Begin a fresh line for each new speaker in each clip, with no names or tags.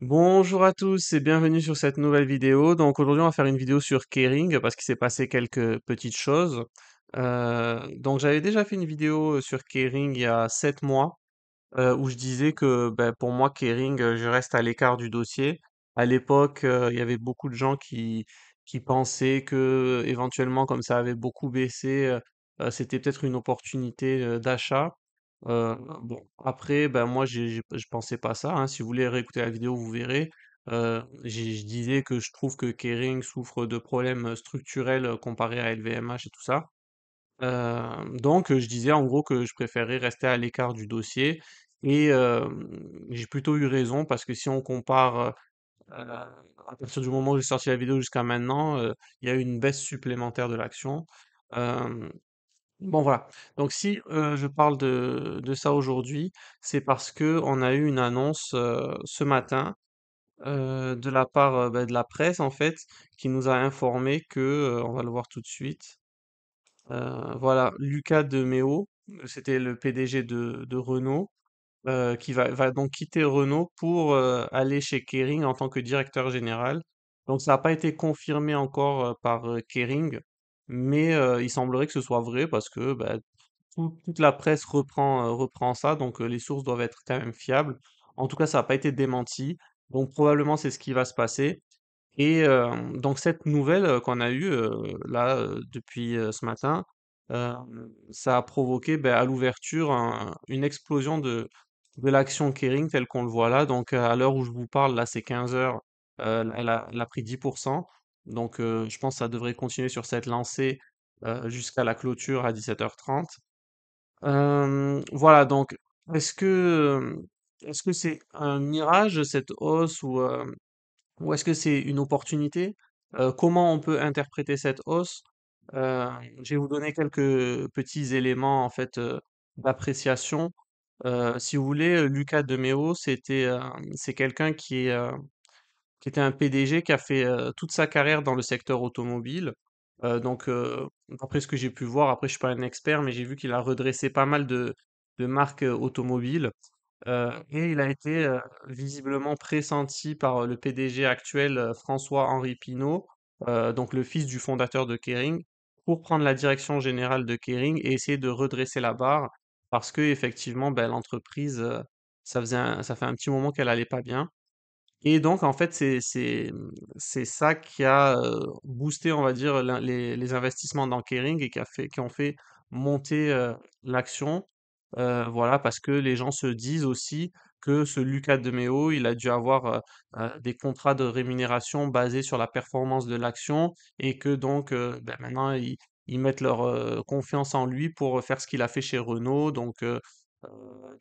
Bonjour à tous et bienvenue sur cette nouvelle vidéo. Donc aujourd'hui, on va faire une vidéo sur Kering parce qu'il s'est passé quelques petites choses. Donc j'avais déjà fait une vidéo sur Kering il y a 7 mois où je disais que pour moi, Kering, je reste à l'écart du dossier. À l'époque, il y avait beaucoup de gens qui pensaient que éventuellement, comme ça avait beaucoup baissé, c'était peut-être une opportunité d'achat. Bon, après, moi, je pensais pas ça, hein. Si vous voulez réécouter la vidéo, vous verrez. Je disais que je trouve que Kering souffre de problèmes structurels comparé à LVMH et tout ça. Donc je disais en gros que je préférais rester à l'écart du dossier et j'ai plutôt eu raison parce que si on compare, à partir du moment où j'ai sorti la vidéo jusqu'à maintenant, il y a eu une baisse supplémentaire de l'action. Hem, bon voilà, donc si, je parle de ça aujourd'hui, c'est parce que on a eu une annonce, ce matin, de la part, de la presse en fait, qui nous a informé que, on va le voir tout de suite. Voilà, Luca de Meo, c'était le PDG de Renault, qui va donc quitter Renault pour aller chez Kering en tant que directeur général. Donc ça n'a pas été confirmé encore par Kering, mais il semblerait que ce soit vrai parce que toute la presse reprend ça, donc les sources doivent être quand même fiables. En tout cas, ça n'a pas été démenti, donc probablement c'est ce qui va se passer. Et donc cette nouvelle, qu'on a eue, là, depuis, ce matin, ça a provoqué, à l'ouverture une explosion de l'action Kering telle qu'on le voit là. Donc à l'heure où je vous parle, là, c'est 15h, elle a pris 10. Donc je pense que ça devrait continuer sur cette lancée, jusqu'à la clôture à 17h30. Voilà donc est-ce que c'est un mirage cette hausse ou est-ce que c'est une opportunité? Comment on peut interpréter cette hausse? Heu, je vais vous donner quelques petits éléments en fait, d'appréciation. Si vous voulez, Luca de Meo, c'est quelqu'un qui était un PDG qui a fait, toute sa carrière dans le secteur automobile. Donc d'après ce que j'ai pu voir, après je suis pas un expert, mais j'ai vu qu'il a redressé pas mal de marques, automobiles. Et il a été, visiblement pressenti par, le PDG actuel, François-Henri Pinault, donc le fils du fondateur de Kering, pour prendre la direction générale de Kering et essayer de redresser la barre parce qu'effectivement, l'entreprise, ça fait un petit moment qu'elle allait pas bien. Et donc en fait, c'est ça qui a, boosté, on va dire, les investissements dans Kering et qui ont fait monter, l'action. Voilà, parce que les gens se disent aussi que ce Lucas de Meo, il a dû avoir, des contrats de rémunération basés sur la performance de l'action et que donc, maintenant ils mettent leur, confiance en lui pour faire ce qu'il a fait chez Renault, donc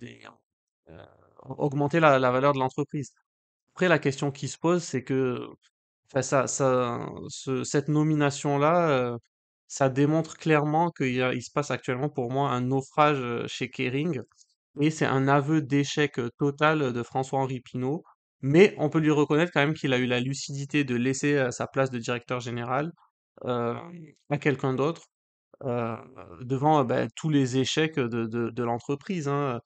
des heu, augmenter la valeur de l'entreprise. Après, la question qui se pose, c'est que, enfin, cette nomination-là, ça démontre clairement il se passe actuellement pour moi un naufrage chez Kering, et c'est un aveu d'échec total de François-Henri Pinault. Mais on peut lui reconnaître quand même qu'il a eu la lucidité de laisser sa place de directeur général euh, à quelqu'un d'autre heu, devant, tous les échecs de l'entreprise, hein.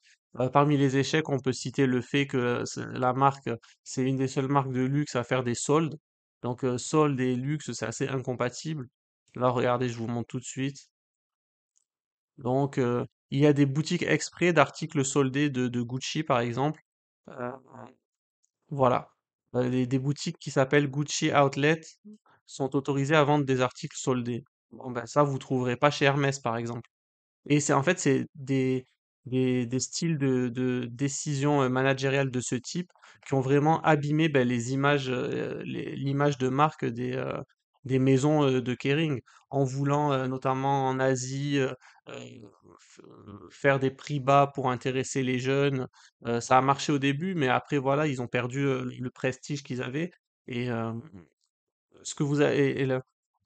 Parmi les échecs, on peut citer le fait que la marque, c'est une des seules marques de luxe à faire des soldes. Donc, soldes et luxe, c'est assez incompatible. Là, regardez, je vous montre tout de suite. Donc, il y a des boutiques exprès d'articles soldés de Gucci, par exemple. Heu, voilà. Des boutiques qui s'appellent Gucci Outlet sont autorisées à vendre des articles soldés. Bon, ça, vous trouverez pas chez Hermès, par exemple. Et c'est en fait, c'est des styles de décision managériale de ce type qui ont vraiment abîmé les images, l'image de marque des maisons de Kering, en voulant notamment en Asie faire des prix bas pour intéresser les jeunes. Ça a marché au début, mais après voilà, ils ont perdu le prestige qu'ils avaient. Et ce que vous avez et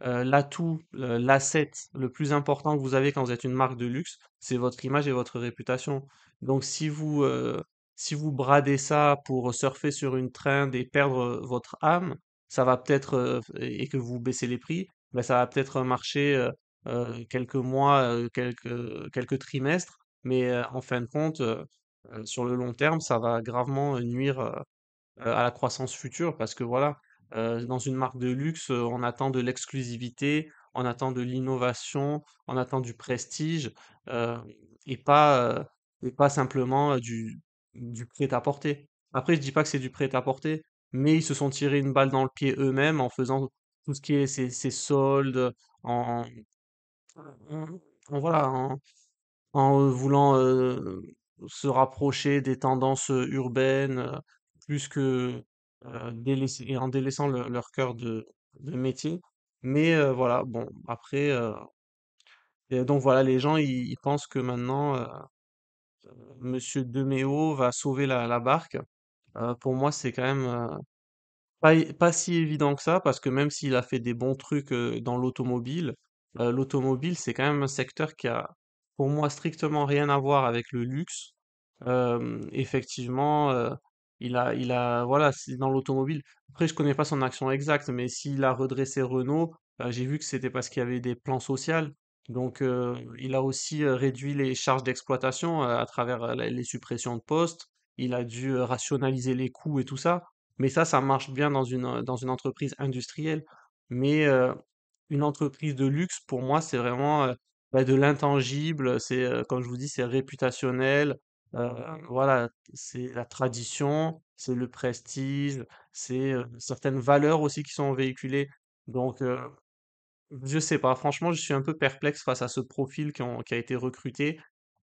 l'atout, l'asset le plus important que vous avez quand vous êtes une marque de luxe, c'est votre image et votre réputation. Donc si vous bradez ça pour surfer sur une trend et perdre, votre âme, ça va peut-être, et que vous baissez les prix, ça va peut-être marcher, quelques mois, quelques trimestres, mais en fin de compte, sur le long terme, ça va gravement nuire, à la croissance future parce que voilà, dans une marque de luxe, on attend de l'exclusivité, on attend de l'innovation, on attend du prestige, heu, et pas, simplement, du prêt-à-porter. Après, je dis pas que c'est du prêt-à-porter, mais ils se sont tirés une balle dans le pied eux-mêmes en faisant tout ce qui est ces soldes, en voilà, en voulant, se rapprocher des tendances, urbaines, plus que, délaisser et en délaissant leur cœur de métier. Mais, voilà, bon, après, et donc voilà, les gens, ils pensent que maintenant, monsieur Deméo va sauver la barque. Pour moi, c'est quand même, pas si évident que ça, parce que même s'il a fait des bons trucs dans l'automobile, c'est quand même un secteur qui a, pour moi, strictement rien à voir avec le luxe. Effectivement, voilà, c'est dans l'automobile. Après, je connais pas son action exacte, mais s'il a redressé Renault, j'ai vu que c'était parce qu'il y avait des plans sociaux. Donc, il a aussi réduit les charges d'exploitation à travers les suppressions de postes. Il a dû rationaliser les coûts et tout ça. Mais ça marche bien dans une entreprise industrielle. Mais une entreprise de luxe, pour moi, c'est vraiment bah, de l'intangible. C'est, comme je vous dis, c'est réputationnel. euh, voilà, c'est la tradition, c'est le prestige, c'est certaines valeurs aussi qui sont véhiculées. Donc, je sais pas, franchement, je suis un peu perplexe face à ce profil qui a été recruté.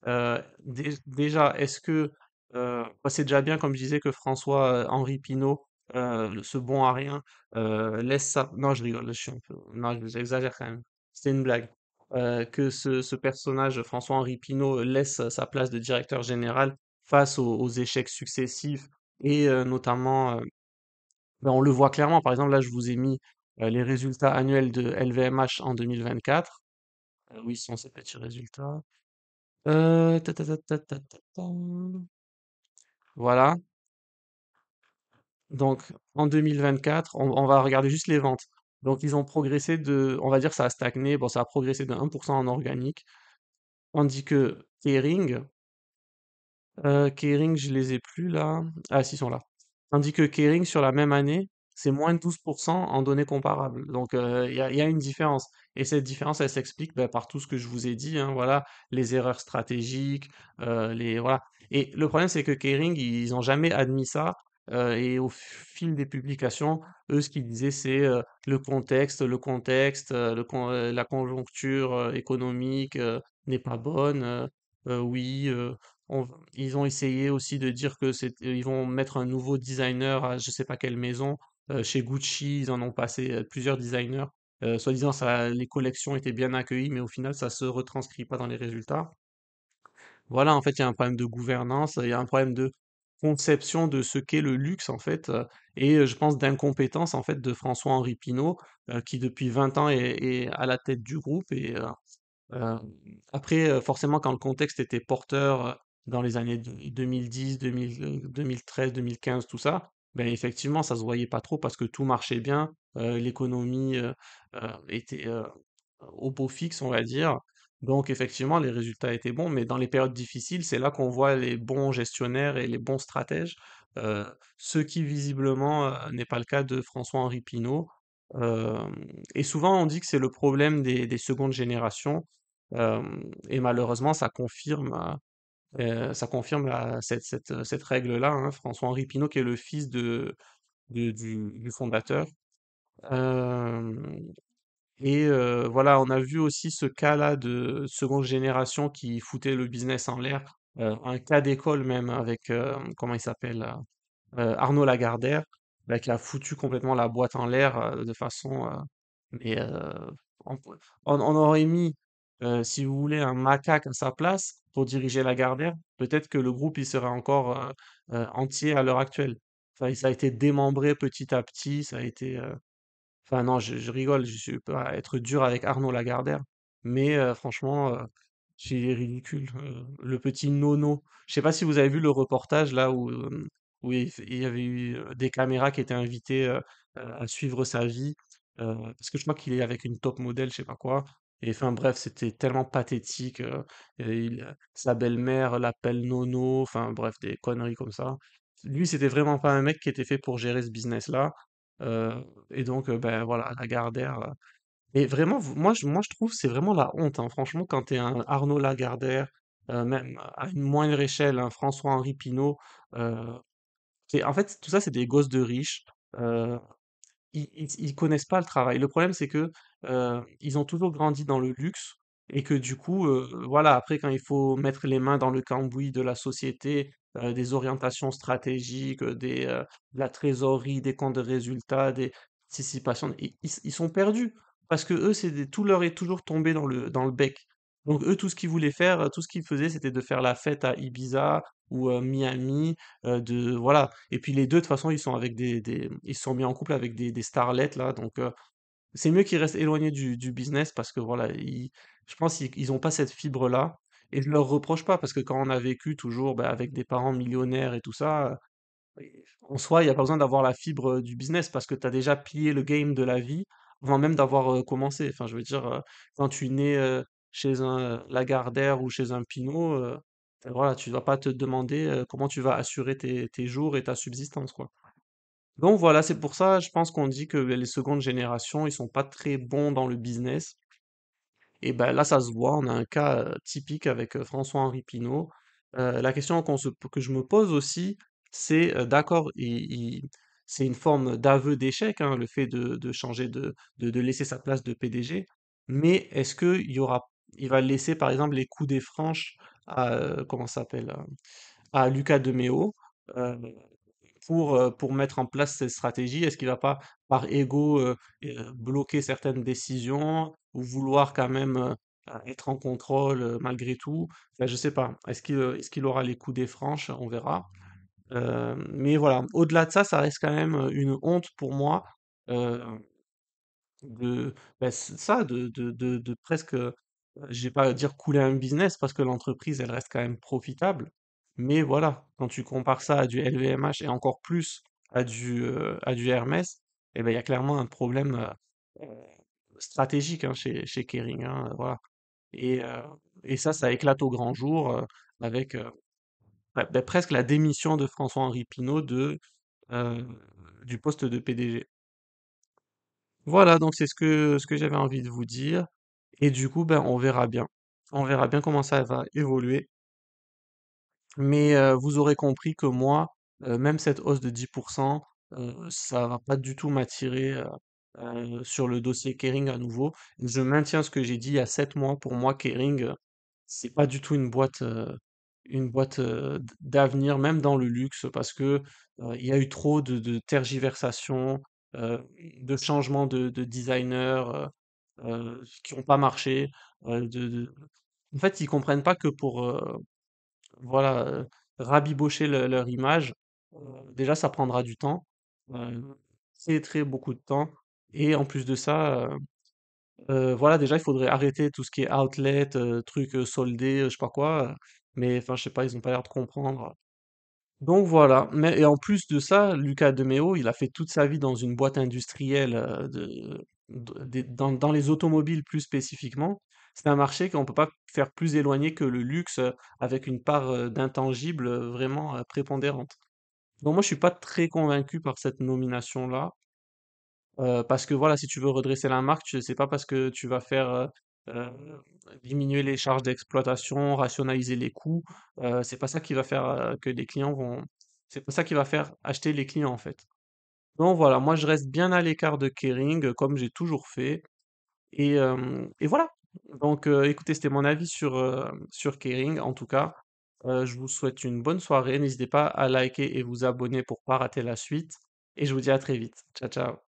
Déjà, est-ce que bah, c'est déjà bien, comme je disais, que François-Henri Pinault, ce bon à rien, laisse ça. Non, je rigole, je suis un peu. Non, j'exagère quand même. C'était une blague. Que ce personnage, François-Henri Pinault, laisse sa place de directeur général face aux échecs successifs et notamment ben, on le voit clairement, par exemple, là, je vous ai mis les résultats annuels de LVMH en 2024. Oui, ce sont ces petits résultats. Ta, ta, ta, ta, ta, ta, ta. Voilà. Donc, en 2024, on va regarder juste les ventes. Donc, ils ont progressé on va dire, ça a stagné. Bon, ça a progressé de 1% en organique. Tandis que Kering, je les ai plus là. Ah, si, ils sont là. Tandis que Kering, sur la même année, c'est moins de 12% en données comparables. Donc, il y a une différence. Et cette différence, elle s'explique bah, par tout ce que je vous ai dit, hein, voilà, les erreurs stratégiques, voilà. Et le problème, c'est que Kering, ils n'ont jamais admis ça. Et au fil des publications, eux, ce qu'ils disaient, c'est la conjoncture économique n'est pas bonne. Oui, ils ont essayé aussi de dire que ils vont mettre un nouveau designer à je sais pas quelle maison. Chez Gucci, ils en ont passé plusieurs designers. Soi-disant, les collections étaient bien accueillies, mais au final, ça se retranscrit pas dans les résultats. Voilà, en fait, il y a un problème de gouvernance, il y a un problème de conception de ce qu'est le luxe, en fait, et je pense d'incompétence, en fait, de François-Henri Pinault, qui depuis 20 ans est à la tête du groupe et Heu, après, forcément quand le contexte était porteur, dans les années 2010, 2013, 2015, tout ça, ben effectivement, ça se voyait pas trop parce que tout marchait bien, l'économie, était, au beau fixe, on va dire. Donc effectivement, les résultats étaient bons, mais dans les périodes difficiles, c'est là qu'on voit les bons gestionnaires et les bons stratèges, heu, ce qui visiblement, n'est pas le cas de François-Henri Pinault. Et souvent on dit que c'est le problème des secondes générations, et malheureusement ça confirme cette règle-là, hein. François-Henri Pinault qui est le fils du fondateur. Hem et voilà, on a vu aussi ce cas-là de seconde génération qui foutait le business en l'air, un cas d'école même avec, comment il s'appelle? Arnaud Lagardère, bah, qui a foutu complètement la boîte en l'air, de façon, mais on pou on aurait mis, si vous voulez, un macaque à sa place pour diriger Lagardère, peut-être que le groupe, il serait encore, entier à l'heure actuelle. Enfin, ça a été démembré petit à petit, ça a été, enfin non, je rigole, je suis pas être dur avec Arnaud Lagardère, mais franchement, c'est ridicule, le petit Nono. Je sais pas si vous avez vu le reportage là où il y avait eu, des caméras qui étaient invitées, à suivre sa vie, parce que je crois qu'il est avec une top modèle, je sais pas quoi et enfin bref, c'était tellement pathétique, et sa belle-mère l'appelle Nono, enfin bref, des conneries comme ça. lui, c'était vraiment pas un mec qui était fait pour gérer ce business-là. Euh, et donc, ben voilà, Lagardère. Et vraiment, moi, je trouve que c'est vraiment la honte, hein. Franchement, quand t'es un Arnaud Lagardère, même à une moindre échelle, un François-Henri Pinault, euh, en fait, tout ça, c'est des gosses de riches. euh, ils connaissent pas le travail. Le problème, c'est que ils ont toujours grandi dans le luxe et que du coup, voilà, après, quand il faut mettre les mains dans le cambouis de la société, des orientations stratégiques, de la trésorerie, des comptes de résultats, des participations, ils sont perdus parce que eux, tout leur est toujours tombé dans le bec. Donc eux, tout ce qu'ils voulaient faire, tout ce qu'ils faisaient, c'était de faire la fête à Ibiza ou Miami, voilà. Et puis les deux, de toute façon, ils sont avec ils se sont mis en couple avec des starlets là, donc c'est mieux qu'ils restent éloignés du business parce que voilà, je pense qu'ils ont pas cette fibre là. Et je leur reproche pas parce que quand on a vécu toujours bah, avec des parents millionnaires et tout ça, en soi, il y a pas besoin d'avoir la fibre du business parce que tu as déjà plié le game de la vie avant même d'avoir commencé. Enfin, je veux dire, quand tu nais chez un Lagardère ou chez un Pinault, voilà, tu vas pas te demander comment tu vas assurer tes jours et ta subsistance, quoi. Donc voilà, c'est pour ça, je pense qu'on dit que les secondes générations, ils sont pas très bons dans le business. Et ben là, ça se voit, on a un cas typique avec François-Henri Pinault. La question que je me pose aussi, c'est d'accord, c'est une forme d'aveu d'échec, hein, le fait de changer de laisser sa place de PDG, mais est-ce que il va laisser par exemple les coups des franches à, comment ça s'appelle, à Lucas de Méo, pour mettre en place cette stratégie? Est-ce qu'il va pas, par ego, bloquer certaines décisions ou vouloir quand même être en contrôle malgré tout? Enfin, je sais pas. Est-ce qu'il aura les coups des franches? On verra. Mais voilà, au-delà de ça, ça reste quand même une honte pour moi euh, de presque, je vais pas dire couler un business parce que l'entreprise, elle reste quand même profitable. Mais voilà, quand tu compares ça à du LVMH et encore plus à du Hermès, eh ben, il y a clairement un problème stratégique hein, chez Kering, hein, voilà. Et, euh, et ça éclate au grand jour avec ben, presque la démission de François-Henri Pinault euh, du poste de PDG. Voilà, donc c'est ce que j'avais envie de vous dire. Et du coup, ben, on verra bien. On verra bien comment ça va évoluer. Mais vous aurez compris que moi, même cette hausse de 10%, ça va pas du tout m'attirer sur le dossier Kering à nouveau. Je maintiens ce que j'ai dit il y a 7 mois. Pour moi, Kering, c'est pas du tout une boîte d'avenir, même dans le luxe, parce que il y a eu trop de tergiversations, de changements de designers qui n'ont pas marché. En fait, ils comprennent pas que pour voilà, rabibocher leur image, déjà ça prendra du temps, très très beaucoup de temps. Et en plus de ça, voilà, déjà, il faudrait arrêter tout ce qui est outlet, trucs soldés, je sais pas quoi. Mais enfin, je sais pas, ils ont pas l'air de comprendre. Donc voilà. Mais et en plus de ça, Lucas de Meo, il a fait toute sa vie dans une boîte industrielle dans les automobiles plus spécifiquement. C'est un marché qu'on peut pas faire plus éloigné que le luxe, avec une part d'intangible vraiment prépondérante. Donc moi, je suis pas très convaincu par cette nomination-là. Parce que voilà, si tu veux redresser la marque, c'est pas parce que tu vas faire euh, diminuer les charges d'exploitation, rationaliser les coûts, c'est pas ça qui va faire que les clients vont, c'est pas ça qui va faire acheter les clients en fait. Donc voilà, moi je reste bien à l'écart de Kering comme j'ai toujours fait et voilà. Donc écoutez, c'était mon avis sur Kering en tout cas. Je vous souhaite une bonne soirée. N'hésitez pas à liker et vous abonner pour pas rater la suite. Et je vous dis à très vite. Ciao, ciao.